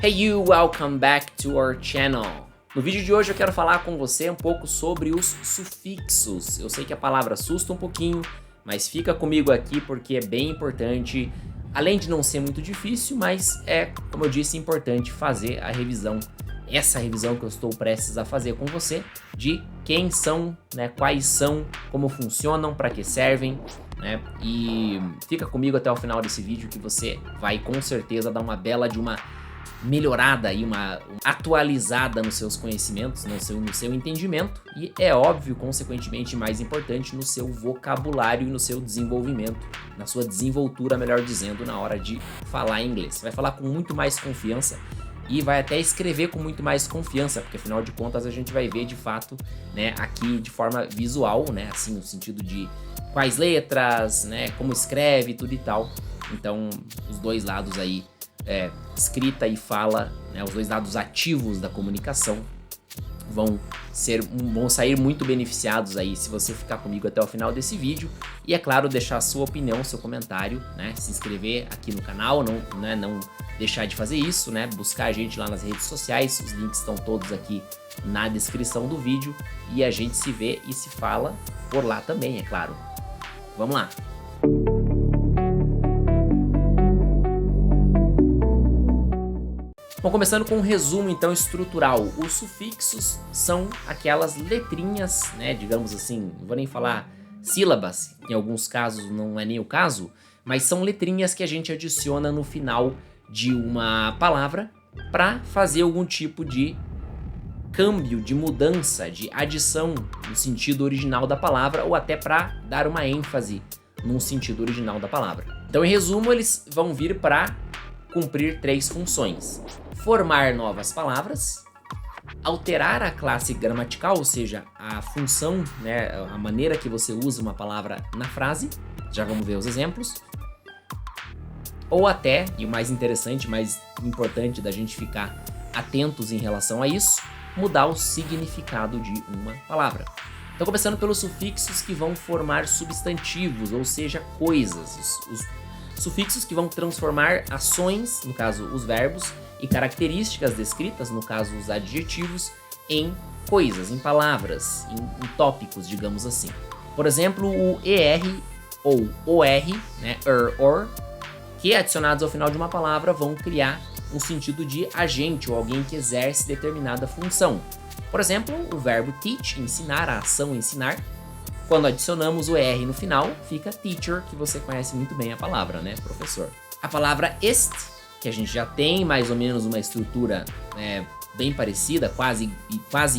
Hey you, welcome back to our channel. No vídeo de hoje eu quero falar com você um pouco sobre os sufixos. Eu sei que a palavra assusta um pouquinho, mas fica comigo aqui porque é bem importante. Além de não ser muito difícil, mas é, como eu disse, importante fazer a revisão. Essa revisão que eu estou prestes a fazer com você, de quem são, né, quais são, como funcionam, para que servem, né? E fica comigo até o final desse vídeo que você vai com certeza dar uma bela de uma melhorada e uma atualizada nos seus conhecimentos, no seu entendimento e é óbvio, consequentemente, mais importante, no seu vocabulário e no seu desenvolvimento, na sua desenvoltura, melhor dizendo, na hora de falar inglês. Você vai falar com muito mais confiança e vai até escrever com muito mais confiança, porque afinal de contas a gente vai ver de fato, né, aqui de forma visual, né, assim, no sentido de quais letras, né, como escreve, tudo e tal. Então, os dois lados aí, escrita e fala, né, os dois lados ativos da comunicação vão sair muito beneficiados aí se você ficar comigo até o final desse vídeo. E é claro, deixar a sua opinião, seu comentário, né, se inscrever aqui no canal, não deixar de fazer isso, né, buscar a gente lá nas redes sociais, os links estão todos aqui na descrição do vídeo e a gente se vê e se fala por lá também, é claro. Vamos lá! Bom, começando com um resumo então estrutural, os sufixos são aquelas letrinhas, né, digamos assim, não vou nem falar sílabas, em alguns casos não é nem o caso, mas são letrinhas que a gente adiciona no final de uma palavra para fazer algum tipo de câmbio, de mudança, de adição no sentido original da palavra ou até para dar uma ênfase no sentido original da palavra. Então, em resumo, eles vão vir para cumprir três funções: formar novas palavras, alterar a classe gramatical, ou seja, a função, né, a maneira que você usa uma palavra na frase, já vamos ver os exemplos, ou até, e o mais interessante, mais importante da gente ficar atentos em relação a isso, mudar o significado de uma palavra. Então, começando pelos sufixos que vão formar substantivos, ou seja, coisas, os sufixos que vão transformar ações, no caso os verbos, e características descritas, no caso os adjetivos, em coisas, em palavras, em tópicos, digamos assim. Por exemplo, o ER ou OR, né, or, que adicionados ao final de uma palavra vão criar um sentido de agente ou alguém que exerce determinada função. Por exemplo, o verbo teach, ensinar, a ação ensinar. Quando adicionamos o ER no final, fica teacher, que você conhece muito bem a palavra, né, professor. A palavra est, que a gente já tem mais ou menos uma estrutura bem parecida, quase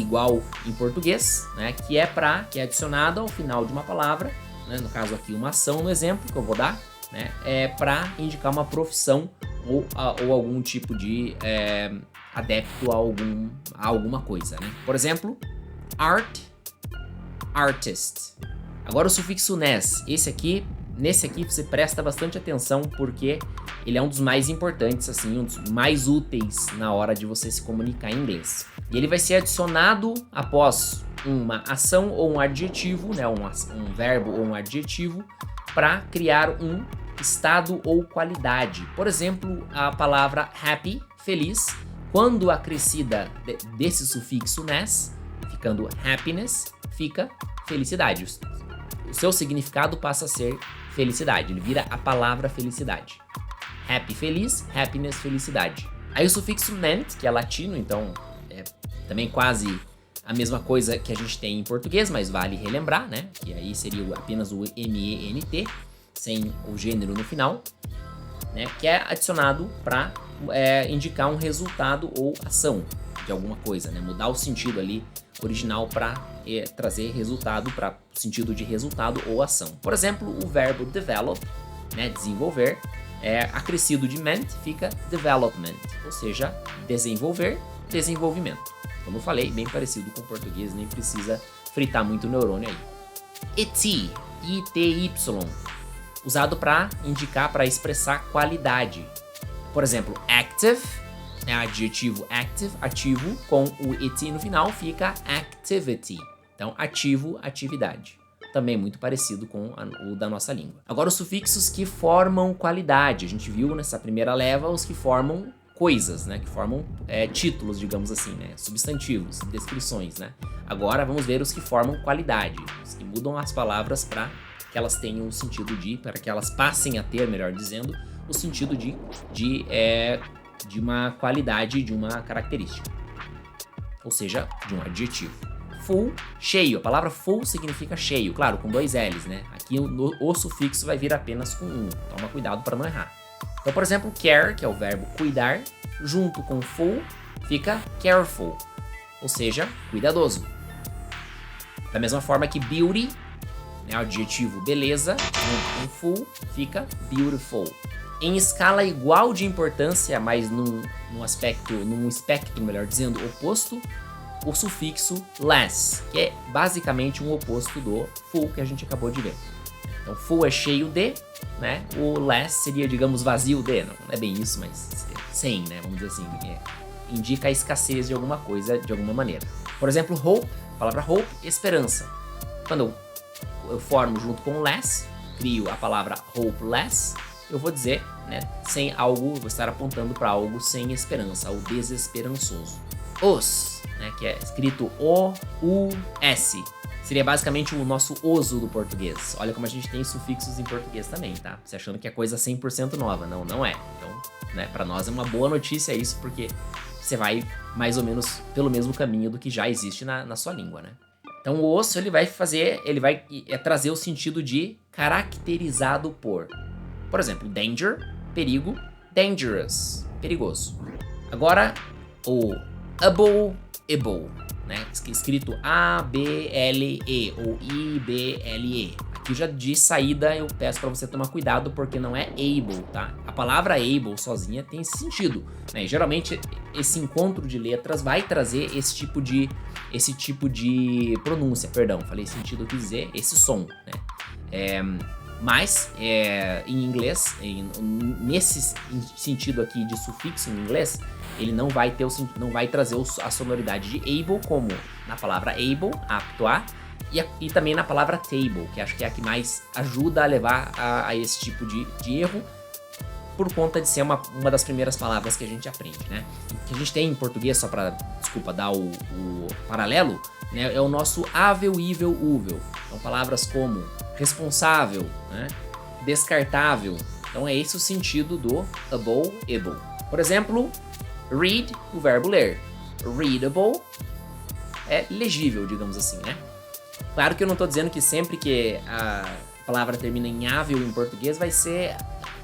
igual em português, né, que é adicionado ao final de uma palavra, né, no caso aqui uma ação, no exemplo que eu vou dar, né, para indicar uma profissão ou algum tipo de adepto a alguma coisa, né. Por exemplo, art, artist. Agora o sufixo ness, nesse aqui você presta bastante atenção porque ele é um dos mais importantes, assim, um dos mais úteis na hora de você se comunicar em inglês. E ele vai ser adicionado após uma ação ou um adjetivo, né, um verbo ou um adjetivo, para criar um estado ou qualidade. Por exemplo, a palavra happy, feliz, quando acrescida desse sufixo ness, ficando happiness, fica felicidade. O seu significado passa a ser felicidade, ele vira a palavra felicidade. Happy, feliz, happiness, felicidade. Aí o sufixo ment, que é latino, então é também quase a mesma coisa que a gente tem em português, mas vale relembrar, né? Que aí seria apenas o ment, sem o gênero no final, né? Que é adicionado para indicar um resultado ou ação de alguma coisa, né? Mudar o sentido ali original para trazer resultado, para o sentido de resultado ou ação. Por exemplo, o verbo develop, né, desenvolver, acrescido de ment, fica development, ou seja, desenvolver, desenvolvimento. Como eu falei, bem parecido com o português, nem precisa fritar muito o neurônio aí. ET, I-T-Y, usado para indicar, para expressar qualidade. Por exemplo, active, adjetivo active, ativo, com o it no final fica activity. Então, ativo, atividade. Também muito parecido com o da nossa língua. Agora, os sufixos que formam qualidade. A gente viu nessa primeira leva os que formam coisas, né? Que formam títulos, digamos assim, né? Substantivos, descrições, né? Agora vamos ver os que formam qualidade, os que mudam as palavras para que elas tenham o sentido para que elas passem a ter, melhor dizendo, o sentido de uma qualidade, de uma característica. Ou seja, de um adjetivo. Full, cheio. A palavra full significa cheio, claro, com 2 L's, né? Aqui o sufixo vai vir apenas com 1. Toma cuidado para não errar. Então, por exemplo, care, que é o verbo cuidar, junto com full, fica careful, ou seja, cuidadoso. Da mesma forma que beauty, né, o adjetivo beleza, junto com full, fica beautiful. Em escala igual de importância, mas num espectro, melhor dizendo, oposto, o sufixo less, que é basicamente um oposto do full que a gente acabou de ver. Então, full é cheio de, né? O less seria, digamos, vazio de. Não é bem isso, mas sem, né? Vamos dizer assim. Indica a escassez de alguma coisa, de alguma maneira. Por exemplo, hope, a palavra hope, esperança. Quando eu formo junto com less, crio a palavra hopeless, eu vou dizer, né, sem algo, vou estar apontando para algo sem esperança, algo desesperançoso. Os, né, que é escrito O-U-S, seria basicamente o nosso oso do português. Olha como a gente tem sufixos em português também, tá? Você achando que é coisa 100% nova. Não, não é. Então, né, para nós é uma boa notícia isso, porque você vai mais ou menos pelo mesmo caminho do que já existe na sua língua, né? Então, o osso, ele vai trazer o sentido de caracterizado por. Por exemplo, danger, perigo, dangerous, perigoso. Agora, o able, né? Escrito A-B-L-E ou I-B-L-E. Aqui já de saída eu peço para você tomar cuidado porque não é able, tá? A palavra able sozinha tem esse sentido, né? E geralmente esse encontro de letras vai trazer esse tipo de pronúncia, perdão, falei sentido, eu quis dizer esse som, né? Mas em inglês, nesse sentido aqui de sufixo em inglês, ele não vai trazer a sonoridade de able, como na palavra able, apto a, e também na palavra table, que acho que é a que mais ajuda a levar a esse tipo de erro, por conta de ser uma das primeiras palavras que a gente aprende, né? O que a gente tem em português, só para, dar o paralelo, né, é o nosso ável, ível, úvel. Então, palavras como responsável, né, descartável. Então, é esse o sentido do able. Por exemplo, read, o verbo ler. Readable é legível, digamos assim, né? Claro que eu não estou dizendo que sempre que a palavra termina em ável em português vai ser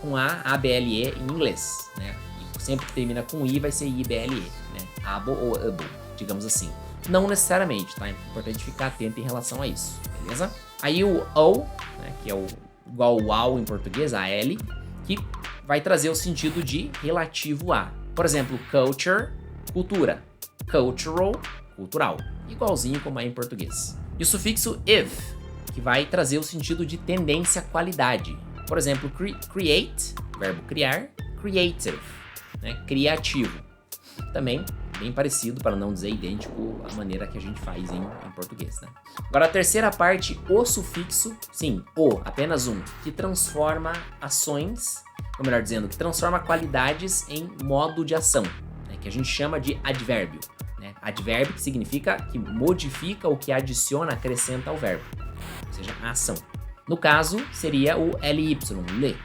com A-B-L-E em inglês, né? E sempre que termina com I vai ser I-B-L-E, né? Able ou able, digamos assim. Não necessariamente, tá? É importante ficar atento em relação a isso, beleza? Aí o O, né, que é igual o AU em português, a L, que vai trazer o sentido de relativo a. Por exemplo, culture, cultura. Cultural, cultural. Igualzinho como é em português. E o sufixo if, que vai trazer o sentido de tendência à qualidade. Por exemplo, create, verbo criar, creative, né, criativo. Também bem parecido, para não dizer idêntico, à maneira que a gente faz em português, né? Agora, a terceira parte, o sufixo, sim, apenas um, que transforma ações, ou melhor dizendo, que transforma qualidades em modo de ação, né, que a gente chama de advérbio, né? Advérbio que significa que modifica ou que adiciona, acrescenta ao verbo, ou seja, a ação. No caso, seria o ly, le.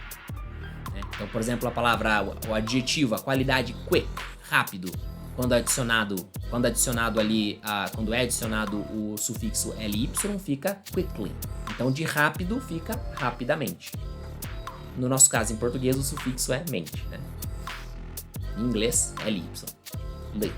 Né? Então, por exemplo, a palavra, o adjetivo, a qualidade quick, rápido, quando é adicionado ali, quando é adicionado o sufixo ly, fica quickly. Então, de rápido fica rapidamente. No nosso caso, em português, o sufixo é mente, né? Em inglês, ly, le.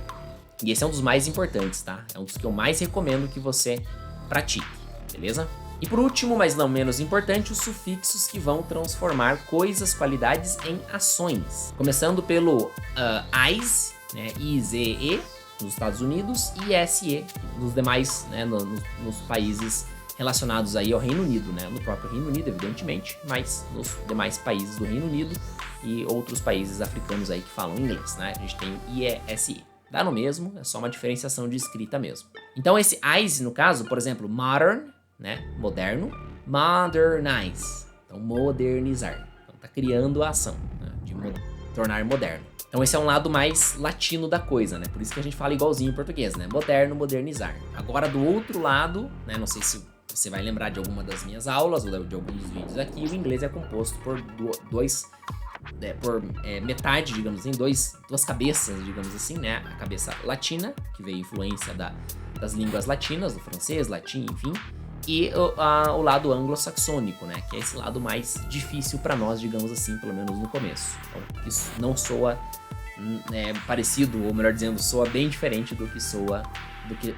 E esse é um dos mais importantes, tá? É um dos que eu mais recomendo que você pratique, beleza? E por último, mas não menos importante, os sufixos que vão transformar coisas, qualidades em ações. Começando pelo ISE, né, IZE, nos Estados Unidos, e ISE, nos demais, né, nos países relacionados aí ao Reino Unido, né, no próprio Reino Unido, evidentemente, mas nos demais países do Reino Unido e outros países africanos aí que falam inglês, né, a gente tem IESE. Dá no mesmo, é só uma diferenciação de escrita mesmo. Então esse ISE, no caso, por exemplo, modern, né, moderno, modernize, então modernizar, então tá criando a ação, né, de tornar moderno. Então esse é um lado mais latino da coisa, né? Por isso que a gente fala igualzinho em português, né? Moderno, modernizar. Agora do outro lado, né? Não sei se você vai lembrar de alguma das minhas aulas ou de algum dos vídeos aqui, o inglês é composto por metade, digamos assim, duas cabeças, digamos assim, né? A cabeça latina, que veio influência das línguas latinas, do francês, latim, enfim, e o lado anglo-saxônico, né? Que é esse lado mais difícil para nós, digamos assim, pelo menos no começo. Então, isso não soa parecido, ou melhor dizendo, soa bem diferente do que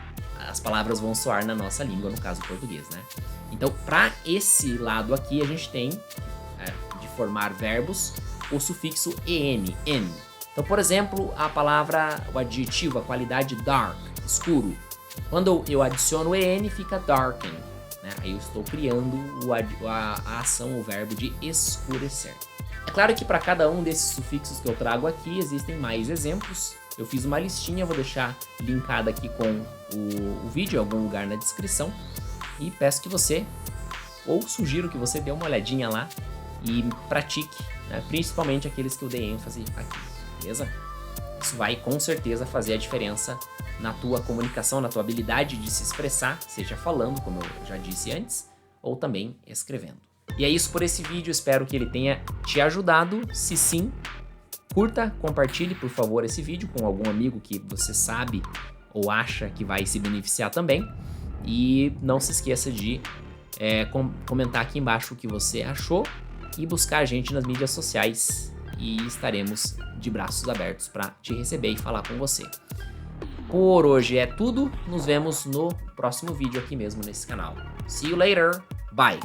as palavras vão soar na nossa língua, no caso português, né? Então, para esse lado aqui, a gente tem, de formar verbos, o sufixo en, en. Então, por exemplo, a palavra, o adjetivo, a qualidade dark, escuro. Quando eu adiciono en, fica darken, né? Aí eu estou criando a ação, o verbo de escurecer. É claro que para cada um desses sufixos que eu trago aqui, existem mais exemplos. Eu fiz uma listinha, vou deixar linkada aqui com o vídeo em algum lugar na descrição. E peço que você, ou sugiro que você dê uma olhadinha lá e pratique, né? Principalmente aqueles que eu dei ênfase aqui, beleza? Isso vai com certeza fazer a diferença na tua comunicação, na tua habilidade de se expressar, seja falando, como eu já disse antes, ou também escrevendo. E é isso por esse vídeo, espero que ele tenha te ajudado. Se sim, curta, compartilhe por favor esse vídeo com algum amigo que você sabe ou acha que vai se beneficiar também. E não se esqueça de comentar aqui embaixo o que você achou e buscar a gente nas mídias sociais e estaremos de braços abertos para te receber e falar com você. Por hoje é tudo, nos vemos no próximo vídeo aqui mesmo nesse canal. See you later, bye!